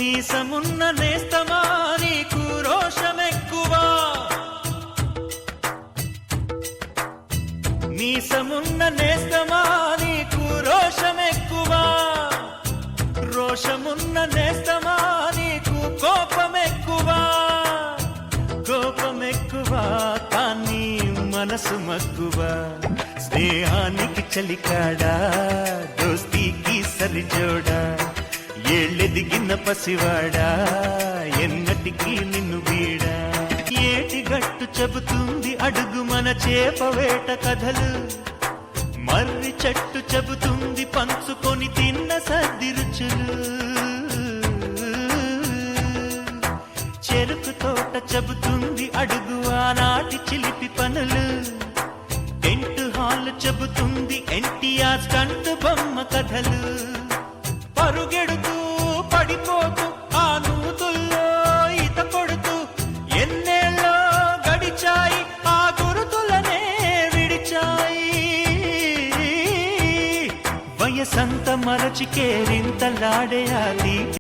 మీసమున్న నేస్తమా నీకు రోషమెక్కువా, మీసమున్న నేస్తమా నీకు రోషమెక్కువా, రోషమున్న నేస్తమా నీకు కోపమెక్కువా, కోపమెక్కువా కానీ మనసు మక్కువా, స్నేహానికి చలికాడా దోస్తీకి సరిజోడా, ఏళ్ళెదిగిన పసివాడా ఎన్నటికీ నిన్ను వీడా. ఏటి గట్టు చెబుతుంది అడుగు మన చేపవేట కథలు, మర్రి చెట్టు చెబుతుంది పంచుకొని తిన్న సర్ది రుచులు, చెరుకు తోట చెబుతుంది అడుగు ఆనాటి చిలిపి పనులు, టెంట్ హాల్ చెబుతుంది ఎన్టీఆర్ స్టంట్ బొమ్మ కథలు. పరుగెడుతూ పడిపోతూ ఆ నూతుల్లో ఈత కొడుతూ ఎన్నేళ్ళో గడిచాయి ఆ గురుతులనే విడిచాయి. వయసంత మరచి కేరింతలాడే ఆ